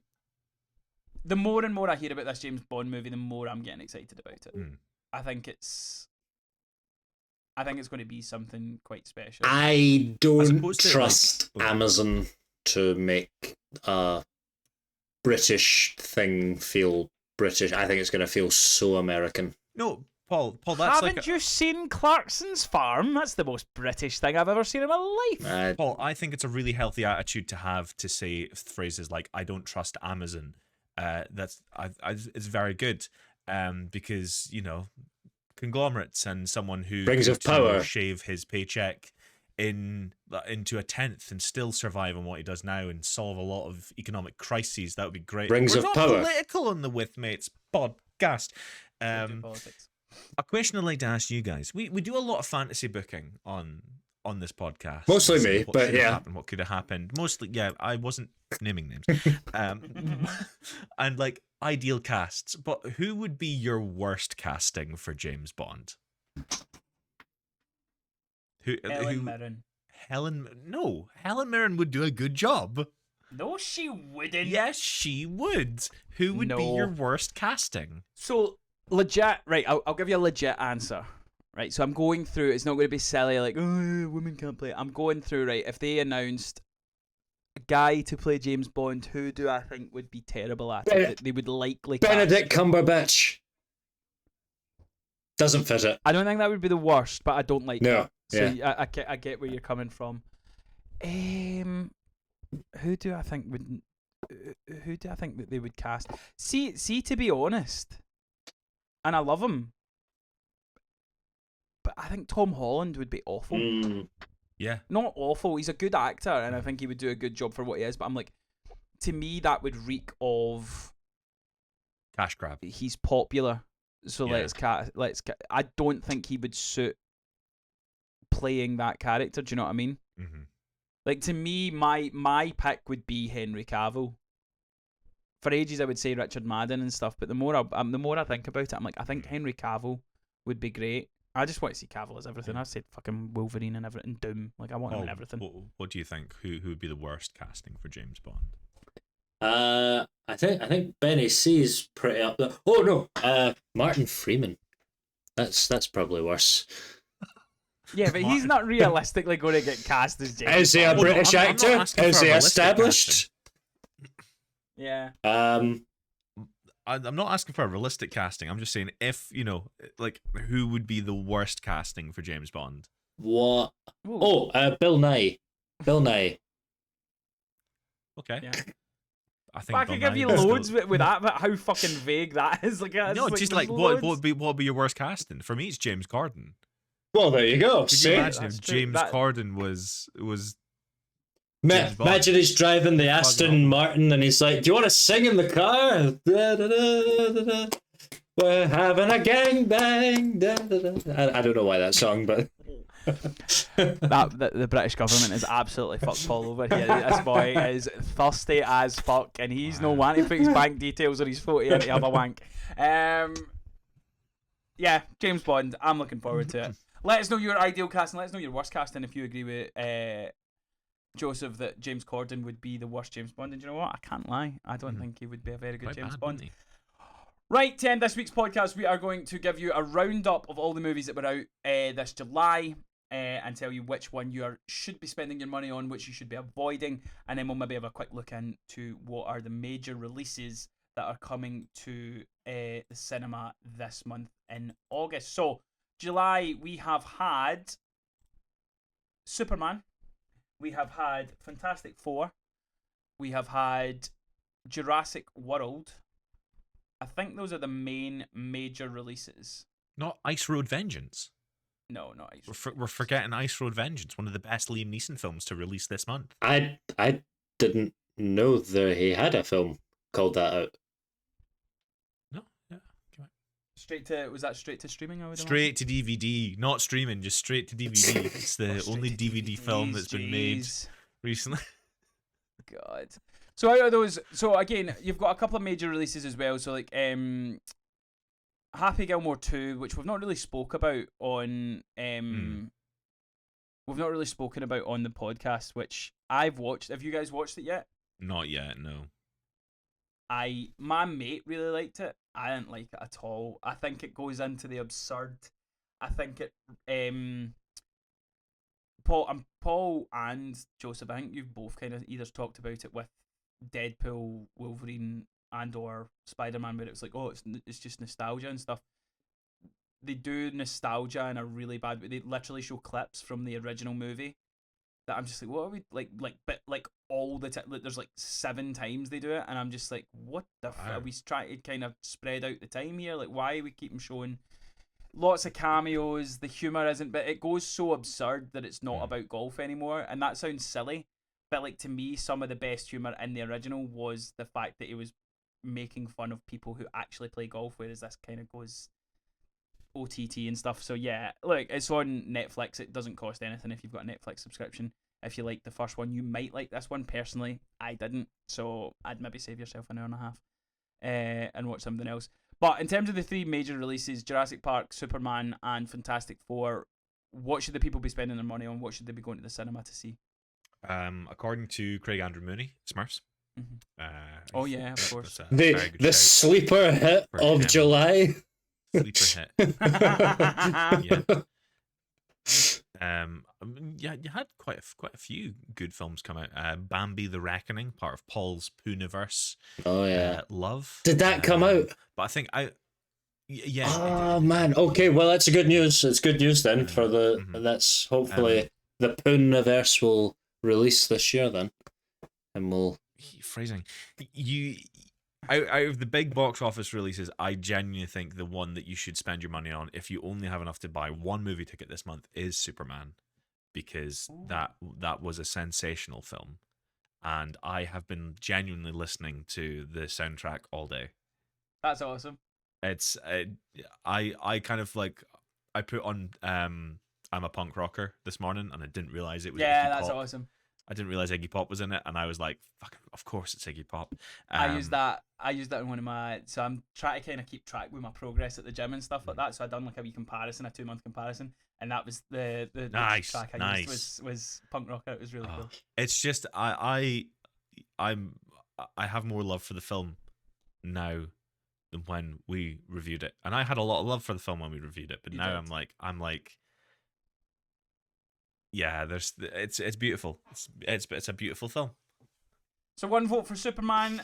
more and more I hear about this James Bond movie, the more I'm getting excited about it. I think it's going to be something quite special. I don't opposed to, trust Amazon to make a British thing feel British. I think it's going to feel so American. No, Paul, that's Haven't you seen Clarkson's Farm? That's the most British thing I've ever seen in my life. Paul, I think it's a really healthy attitude to have to say phrases like "I don't trust Amazon." It's very good, because conglomerates and someone who Rings of to power shave his paycheck into a tenth and still survive on what he does now and solve a lot of economic crises. That would be great. Rings We're of not power. political on the With Mates podcast. Politics. A question I'd like to ask you guys: we do a lot of fantasy booking on this podcast. Mostly So me, what but should have yeah. happened, what could have happened? Mostly, yeah. I wasn't naming names. And like ideal casts, but who would be your worst casting for James Bond? Helen Mirren. Helen Mirren would do a good job. No, she wouldn't. Yes, she would. Who would be your worst casting? So legit, right? I'll give you a legit answer. Right, so I'm going through. It's not going to be silly like, oh, women can't play. I'm going through. Right, if they announced a guy to play James Bond, who do I think would be terrible at it? They would likely Benedict cast. Cumberbatch doesn't fit it. I don't think that would be the worst, but I don't like No, it. So yeah. I get where you're coming from. Who do I think would? Who do I think that they would cast? See, to be honest, and I love him, but I think Tom Holland would be awful. Yeah. Not awful. He's a good actor, and I think he would do a good job for what he is. But I'm like, to me, that would reek of Cash grab. he's popular, so Yeah. I don't think he would suit playing that character. Do you know what I mean? Mm-hmm. Like, to me, my pick would be Henry Cavill. For ages, I would say Richard Madden and stuff, but the more I think about it, I'm like, I think Henry Cavill would be great. I just want to see Cavill as everything. I said fucking Wolverine and everything, Doom. Like, I want him in everything. What do you think? Who would be the worst casting for James Bond? I think Benny C's pretty up there. Oh no, Martin Freeman. That's probably worse. Yeah, but he's not realistically going to get cast as James Is he a Bond. British I'm not actor? asking Is for a he realistic established? Yeah. I'm not asking for a realistic casting. I'm just saying if, who would be the worst casting for James Bond? What? Ooh. Oh, Bill Nye. Bill Nye. Okay. Yeah. I think I could give you loads with that, but how fucking vague that is. Like, No, just like what would be your worst casting? For me, it's James Corden. Well, there you go. Could you See? imagine That's if true. James Corden was James Bond? Imagine he's driving the Aston Martin and he's like, "Do you want to sing in the car? Da, da, da, da, da. We're having a gangbang." Da, da, da. I don't know why that song, but the British government is absolutely fucked all over here. This boy is thirsty as fuck, and he's no wanting to put his bank details or his photo in to have a wank. Yeah, James Bond. I'm looking forward to it. Let us know your ideal casting. Let us know your worst casting if you agree with Joseph that James Corden would be the worst James Bond. And you know what? I can't lie. I don't think he would be a very good James Bond. Right, to end this week's podcast, we are going to give you a roundup of all the movies that were out this July and tell you which one you should be spending your money on, which you should be avoiding, and then we'll maybe have a quick look into what are the major releases that are coming to the cinema this month in August. So, July, we have had Superman, we have had Fantastic Four, we have had Jurassic World. I think those are the main major releases. Not Ice Road Vengeance. No, not Ice Road. We're forgetting Ice Road Vengeance, one of the best Liam Neeson films to release this month. I didn't know that he had a film called that out. No, yeah. Come on. Was that straight to streaming? I would Straight to DVD, not streaming, just straight to DVD. It's the only DVD film that's been made recently. God. So out of those, so again, you've got a couple of major releases as well. So like Happy Gilmore 2, which we've not really spoke about on we've not really spoken about on the podcast, which I've watched. Have you guys watched it yet? Not yet, no. my mate really liked it. I didn't like it at all. I think it goes into the absurd. I think it Paul and Joseph, I think you've both kind of either talked about it with Deadpool, Wolverine, and or Spider-Man, where it was like, oh, it's just nostalgia and stuff. They do nostalgia in a really bad way. They literally show clips from the original movie that I'm just like, what are we but all the time? Like, there's like 7 times they do it, and I'm just like, what the fuck? Are we trying to kind of spread out the time here? Like, why are we keep them showing lots of cameos? The humor isn't, but it goes so absurd that it's not about golf anymore, and that sounds silly. But like, to me, some of the best humor in the original was the fact that it was making fun of people who actually play golf, whereas this kind of goes OTT and stuff. So yeah, look, it's on Netflix. It doesn't cost anything if you've got a Netflix subscription. If you like the first one, you might like this one. Personally, I didn't, so I'd maybe save yourself an hour and a half and watch something else. But in terms of the 3 major releases, Jurassic Park, Superman, and Fantastic Four, what should the people be spending their money on? What should they be going to the cinema to see? According to Craig Andrew Mooney, Smurfs. Oh yeah, of course. The sleeper hit of July. Sleeper hit. Yeah. Yeah, you had quite a few good films come out. Bambi: The Reckoning, part of Paul's Pooniverse. Oh yeah. Love. Did that come out? But I think yeah. Oh man. Okay. Well, that's good news. It's good news then for the. That's hopefully the Pooniverse will release this year then, and we'll. Phrasing. Out of the big box office releases, I genuinely think the one that you should spend your money on, if you only have enough to buy one movie ticket this month, is Superman, because that was a sensational film, and I have been genuinely listening to the soundtrack all day. That's awesome. It's I kind of like, I put on I'm a Punk Rocker this morning, and I didn't realize it was Iggy that's Pop. Awesome. I didn't realize Iggy Pop was in it, and I was like, "Fuck, of course it's Iggy Pop." I use that in one of my. So I'm trying to kind of keep track with my progress at the gym and stuff like that. So I done like a wee comparison, a 2-month comparison, and that was the track I used was Punk Rocker. It was really cool. It's just I have more love for the film now than when we reviewed it, and I had a lot of love for the film when we reviewed it, but now I'm like. Yeah, it's beautiful. It's a beautiful film. So 1 vote for Superman.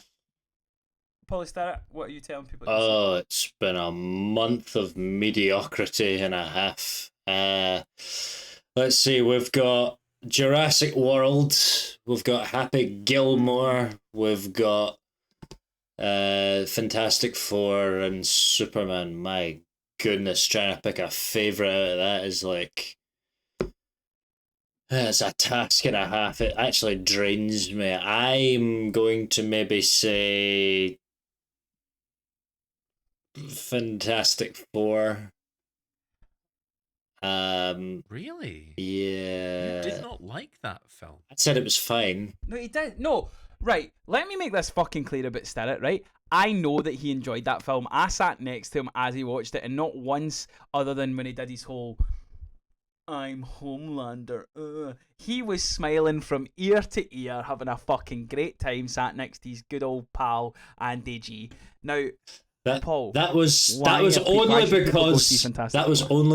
Polystera, what are you telling people? Oh, it's been a month of mediocrity and a half. Let's see, we've got Jurassic World, we've got Happy Gilmore, we've got Fantastic Four and Superman. My goodness, trying to pick a favourite out of that is like. It's a task and a half. It actually drains me. I'm going to maybe say Fantastic Four. Really? Yeah. You did not like that film. I said it was fine. No, he did. No, right. Let me make this fucking clear about Stirrit, right? I know that he enjoyed that film. I sat next to him as he watched it, and not once, other than when he did his whole "I'm Homelander." He was smiling from ear to ear, having a fucking great time, sat next to his good old pal Andy G. Now, Paul, that was only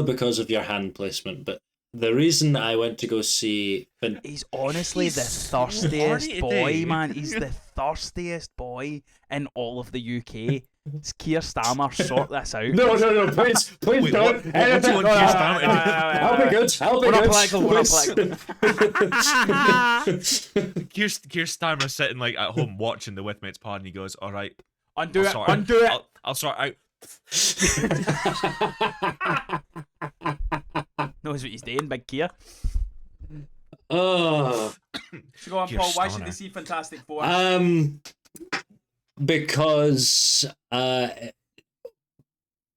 because of your hand placement. But the reason I went to go see, he's honestly the thirstiest boy, man. He's the thirstiest boy in all of the UK. It's Keir Starmer, sort this out. No, please Wait, don't. What do you want Keir Starmer to do? I'll be good. We're not political. Keir Starmer sitting like at home watching the With Mates pod, and he goes, "All right, undo it. I'll sort out." Knows what he's doing, big Keir. Oh. So go on, Paul. Why should they see Fantastic Four? Because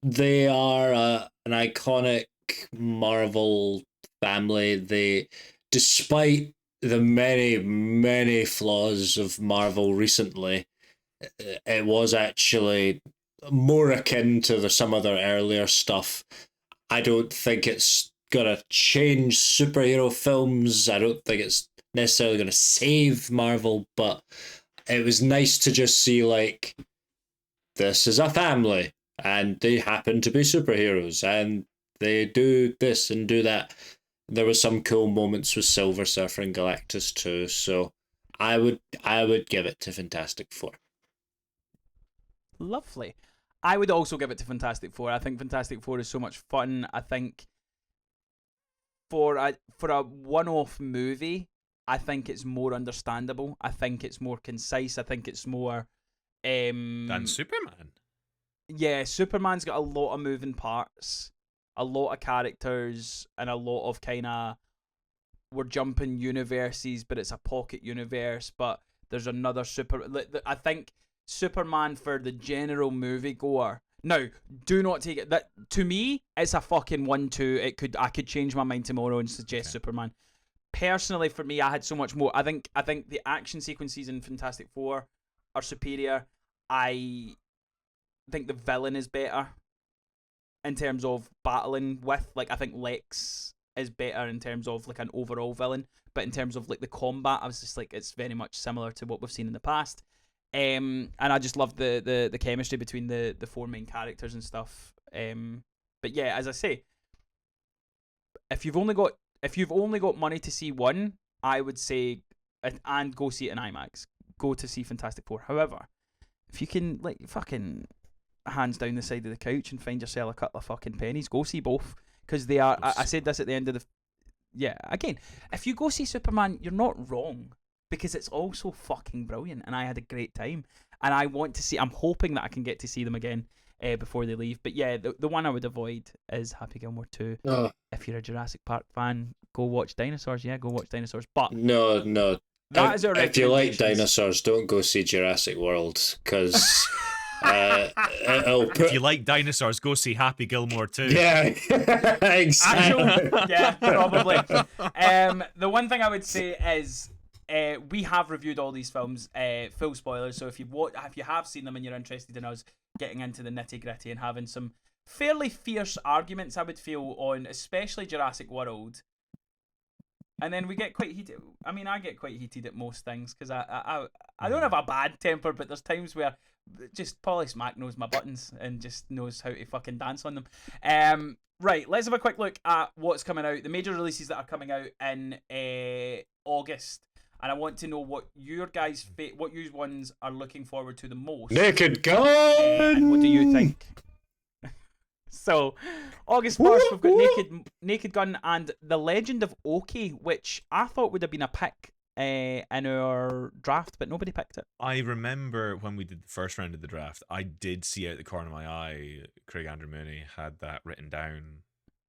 they are an iconic Marvel family. They, despite the many flaws of Marvel recently, it was actually more akin to some of their earlier stuff. I don't think it's gonna change superhero films. I don't think it's necessarily gonna save Marvel, but it was nice to just see like this is a family and they happen to be superheroes and they do this and do that. There was some cool moments with Silver Surfer and Galactus too, so I would give it to Fantastic Four. Lovely. I would also give it to Fantastic Four. I think Fantastic Four is so much fun. I think for a one-off movie, I think it's more understandable. I think it's more concise. I think it's more than Superman. Yeah, Superman's got a lot of moving parts, a lot of characters, and a lot of kind of we're jumping universes, but it's a pocket universe. But there's another I think Superman for the general moviegoer. Now, do not take it that to me it's a fucking 1-2. I could change my mind tomorrow and suggest Superman. Personally, for me, I had so much more. I think the action sequences in Fantastic Four are superior. I think the villain is better in terms of battling with. Like, I think Lex is better in terms of like an overall villain, but in terms of like the combat, I was just like, it's very much similar to what we've seen in the past. And I just love the chemistry between the four main characters and stuff. But yeah, as I say, if you've only got money to see one, I would say and go see it in IMAX. Go to see Fantastic Four. However, if you can like fucking hands down the side of the couch and find yourself a couple of fucking pennies, go see both, because they are. I said this at the end of the. Yeah, again, if you go see Superman, you're not wrong, because it's also fucking brilliant, and I had a great time, and I want to see. I'm hoping that I can get to see them again before they leave. But yeah, the one I would avoid is Happy Gilmore 2. No. If you're a Jurassic Park fan, go watch Dinosaurs. Yeah, go watch Dinosaurs. But no. That is our if you like recommendations. dinosaurs, don't go see Jurassic World, because if you like dinosaurs, go see Happy Gilmore too. Yeah, exactly. Yeah, probably. The one thing I would say is we have reviewed all these films, full spoilers. So if you have seen them and you're interested in us getting into the nitty gritty and having some fairly fierce arguments, I would feel, on especially Jurassic World. And then we get quite heated. I mean, I get quite heated at most things because I don't have a bad temper, but there's times where just Polly Smack knows my buttons and just knows how to fucking dance on them. Right, let's have a quick look at what's coming out. The major releases that are coming out in August, and I want to know what your guys' what you ones are looking forward to the most. Naked Gun. And what do you think? So, August 1st, we've got Naked Gun and The Legend of Oki, which I thought would have been a pick in our draft, but nobody picked it. I remember when we did the first round of the draft, I did see out the corner of my eye, Craig Andrew Mooney had that written down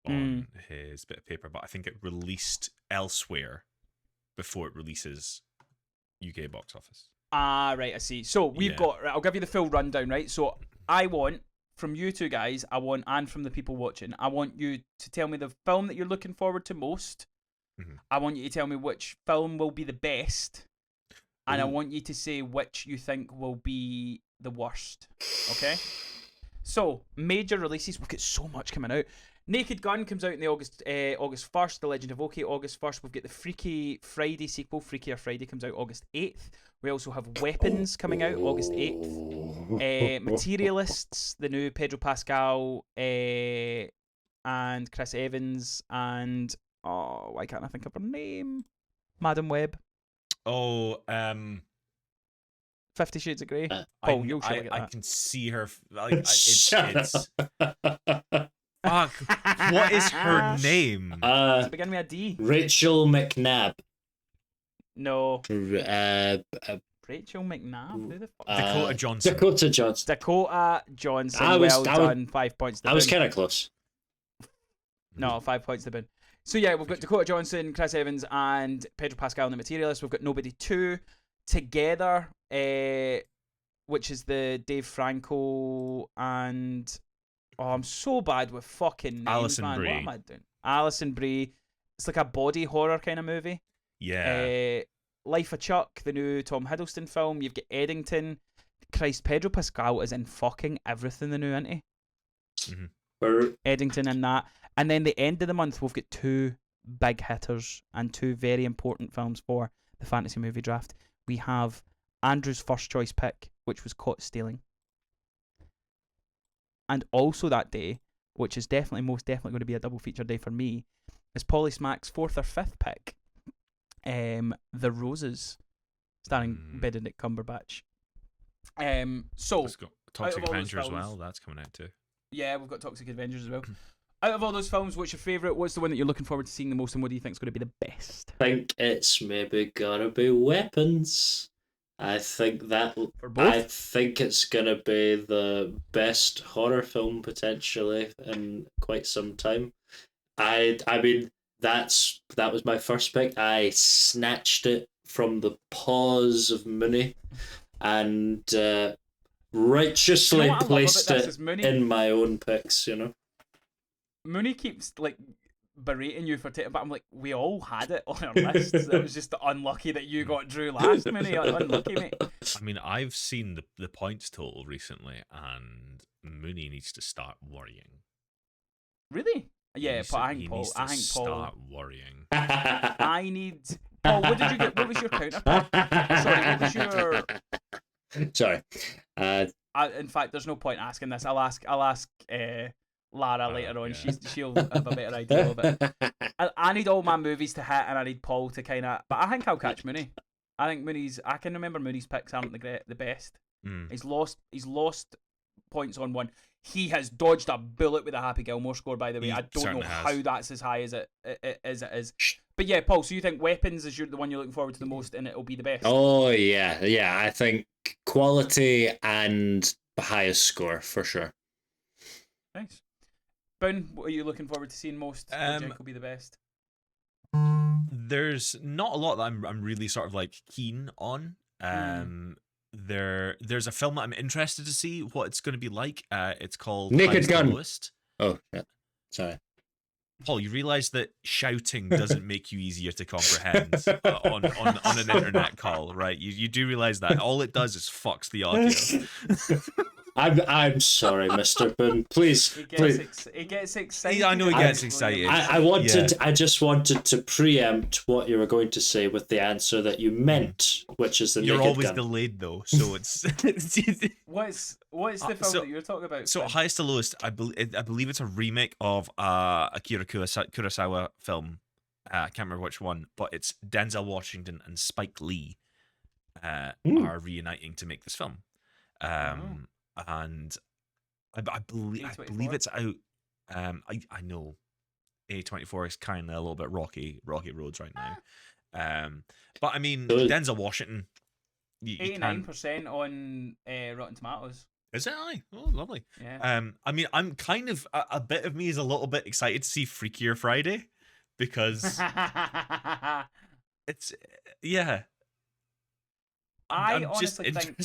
on his bit of paper, but I think it released elsewhere before it releases UK box office. Ah, right, I see. So, we've got, I'll give you the full rundown, right? So, I want, from you two guys, and from the people watching, I want you to tell me the film that you're looking forward to most. Mm-hmm. I want you to tell me which film will be the best. And I want you to say which you think will be the worst. Okay? So, major releases. We've got so much coming out. Naked Gun comes out in the August 1st. The Legend of Oki, August 1st. We've got the Freaky Friday sequel. Freakier Friday comes out August 8th. We also have Weapons coming out August 8th. Materialists, the new Pedro Pascal and Chris Evans, and why can't I think of her name? Madam Web. 50 Shades of Grey. Paul, you'll surely get that. I can see her. It's fuck. What is her name? Does it begin with a D? Rachel McNabb. No. Rachel McNabb? Who the fuck? Dakota Johnson. Dakota Johnson. Well done. 5 points. I was kind of close. No, 5 points to bin. So yeah, we've got Dakota Johnson, Chris Evans, and Pedro Pascal in The Materialist. We've got Nobody 2 together, which is the Dave Franco and I'm so bad with fucking names, Alison man. Brie. What am I doing? Alison Brie. It's like a body horror kind of movie. Yeah. Life of Chuck, the new Tom Hiddleston film. You've got Eddington. Christ, Pedro Pascal is in fucking everything the new, isn't he? Mm-hmm. Eddington in that. And then the end of the month, we've got two big hitters and two very important films for the fantasy movie draft. We have Andrew's first choice pick, which was Caught Stealing. And also that day, which is most definitely going to be a double feature day for me, is Polly Smack's fourth or fifth pick, The Roses, starring Benedict Cumberbatch. So Let's go. Toxic Avenger as well. That's coming out too. Yeah, we've got Toxic Avengers as well. Out of all those films, what's your favourite? What's the one that you're looking forward to seeing the most, and what do you think is going to be the best? I think it's maybe gonna be Weapons. I think that For both? I think it's gonna be the best horror film potentially in quite some time. I mean that was my first pick. I snatched it from the paws of Mooney and righteously placed it in my own picks, you know. Mooney keeps like berating you for taking, but I'm like, we all had it on our lists. It was just unlucky that you got Drew last, Mooney. Unlucky, mate. I mean, I've seen the points total recently, and Mooney needs to start worrying. Really? Yeah, but I think Paul. Start worrying. I need. Paul, what did you get? What was your counter pick? Sorry, what was your? Sorry. In fact, there's no point asking this. I'll ask. Lara later on. Yeah. She'll have a better idea of it. I need all my movies to hit, and I need Paul to kind of. But I think I'll catch Mooney. I think Mooney's. I can remember Mooney's picks aren't the best. He's lost points on one. He has dodged a bullet with a Happy Gilmore score, by the way. I don't know how that's as high as it is. But yeah, Paul, so you think Weapons is the one you're looking forward to the most, and it'll be the best? Oh, yeah. Yeah, I think quality and the highest score, for sure. Nice. Boone, what are you looking forward to seeing most? What do you think will be the best? There's not a lot that I'm really sort of like keen on. There's a film that I'm interested to see what it's going to be like. It's called Naked Gun. Oh, yeah. Sorry. Paul, you realise that shouting doesn't make you easier to comprehend on an internet call, right? You do realise that. All it does is fucks the audio. I'm sorry, Mr. Boone. Please, He gets excited. I know he gets excited. I just wanted to preempt what you were going to say with the answer that you meant, which is the Naked Gun. You're always delayed though, so it's. What's the film that you're talking about? So Highest to Lowest, I believe it's a remake of Akira Kurosawa film. I can't remember which one, but it's Denzel Washington and Spike Lee are reuniting to make this film. And I believe it's out. I know A24 is kind of a little bit rocky roads right now. But I mean, Denzel Washington. 89% on Rotten Tomatoes. Is it? Oh, lovely. Yeah. I mean, I'm kind of a bit of me is a little bit excited to see Freakier Friday because it's I honestly think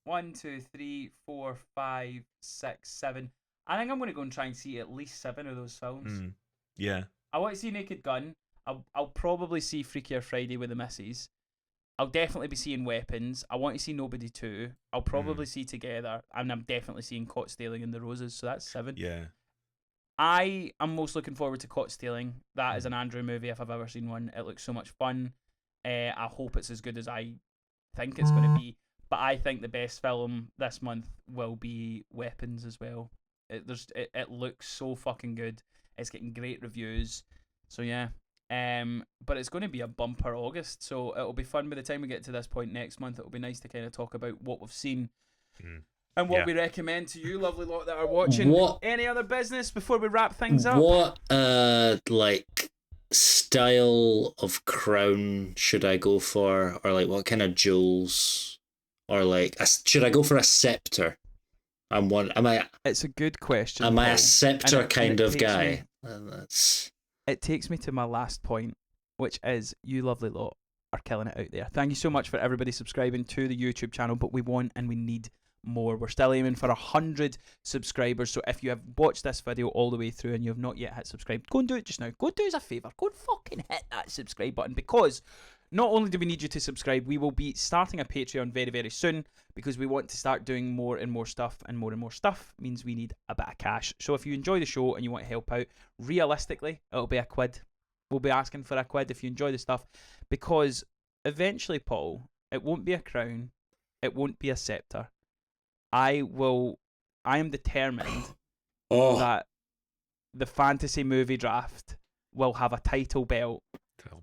1, 2, 3, 4, 5, 6, 7. I think I'm going to go and try and see at least 7 of those films. Yeah. I want to see Naked Gun. I'll probably see Freakier Friday with the missus. I'll definitely be seeing Weapons. I want to see Nobody 2. I'll probably see Together. And I'm definitely seeing Caught Stealing and The Roses. So that's 7. Yeah. I am most looking forward to Caught Stealing. That is an Andrew movie if I've ever seen one. It looks so much fun. I hope it's as good as I think it's going to be. But I think the best film this month will be Weapons as well. It looks so fucking good. It's getting great reviews. So yeah. But it's going to be a bumper August, so it'll be fun by the time we get to this point next month. It'll be nice to kind of talk about what we've seen and what we recommend to you, lovely lot that are watching. Any other business before we wrap things up? What style of crown should I go for, or what kind of jewels? Or should I go for a scepter? It's a good question. Am I a scepter kind of guy? It takes me to my last point, which is you lovely lot are killing it out there. Thank you so much for everybody subscribing to the YouTube channel, but we want and we need more. We're still aiming for 100 subscribers, so if you have watched this video all the way through and you have not yet hit subscribe, go and do it just now. Go do us a favour. Go and fucking hit that subscribe button, because not only do we need you to subscribe, we will be starting a Patreon very, very soon, because we want to start doing more and more stuff, and more stuff means we need a bit of cash. So if you enjoy the show and you want to help out, realistically, it'll be £1. We'll be asking for £1 if you enjoy the stuff, because eventually, Paul, It won't be a crown. It won't be a scepter. I am determined that the fantasy movie draft will have a title belt,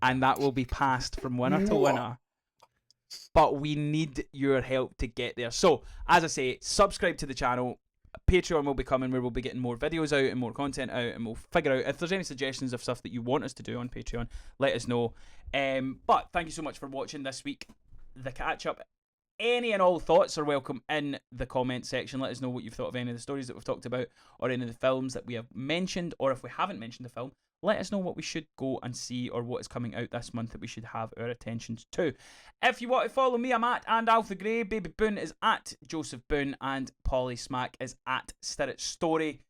and that will be passed from winner to winner. But we need your help to get there. So, as I say, subscribe to the channel. Patreon will be coming, where we'll be getting more videos out and more content out, and we'll figure out if there's any suggestions of stuff that you want us to do on Patreon, let us know. But thank you so much for watching this week. The catch-up. Any and all thoughts are welcome in the comment section. Let us know what you've thought of any of the stories that we've talked about, or any of the films that we have mentioned, or if we haven't mentioned the film, let us know what we should go and see, or what is coming out this month that we should have our attentions to. If you want to follow me, I'm at and Alpha Grey. Baby Boone is at Joseph Boone, and Polly Smack is at Stirrit Story.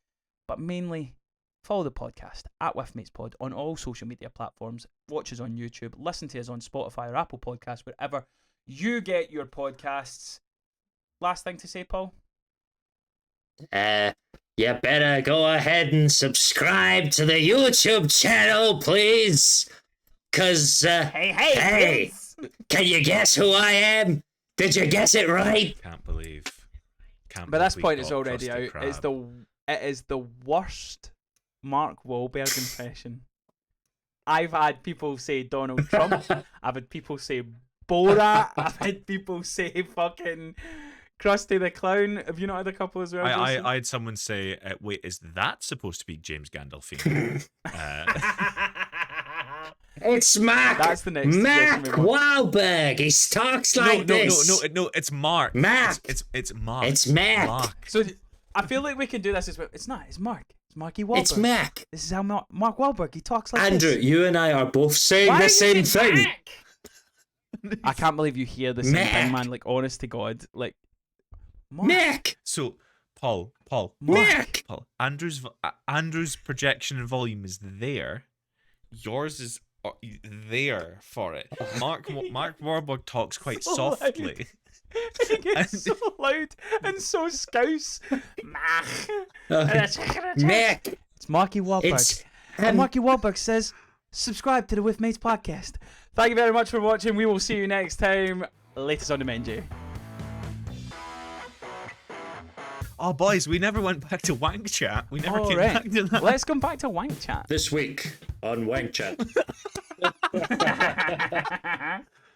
But mainly, follow the podcast at WithMatesPod on all social media platforms. Watch us on YouTube. Listen to us on Spotify or Apple Podcasts, wherever you get your podcasts. Last thing to say, Paul? You better go ahead and subscribe to the YouTube channel, please. Cause, hey, can you guess who I am? Did you guess it right? Can't believe. But this point, it's already out. It is the worst Mark Wahlberg impression. I've had people say Donald Trump. I've had people say Borat. I've had people say fucking Krusty the Clown. Have you not had a couple as well? I had someone say, wait, is that supposed to be James Gandolfini? It's Mark. That's the next Mark Wahlberg. He talks like this. No, it's Mark. Mark. It's Mark. It's Mark. So I feel like we can do this as well. It's not. It's Mark. It's Marky Wahlberg. It's Mark. This is how Mark Wahlberg. He talks like Andrew, this. you and I are both saying the same thing. Mark? I can't believe you hear the same thing, man. Like, honest to God, like Mark. So, Paul, Mark. Paul. Andrew's projection and volume is there. Yours is there for it. Mark Wahlberg talks quite softly. He gets so loud and so scouse. Mark. It's Marky Wahlberg. And Marky Wahlberg says, subscribe to the With Mates podcast. Thank you very much for watching. We will see you next time. Latest on the menu. Oh, boys, we never went back to Wank Chat. We never came back to that. Let's come back to Wank Chat. This week on Wank Chat.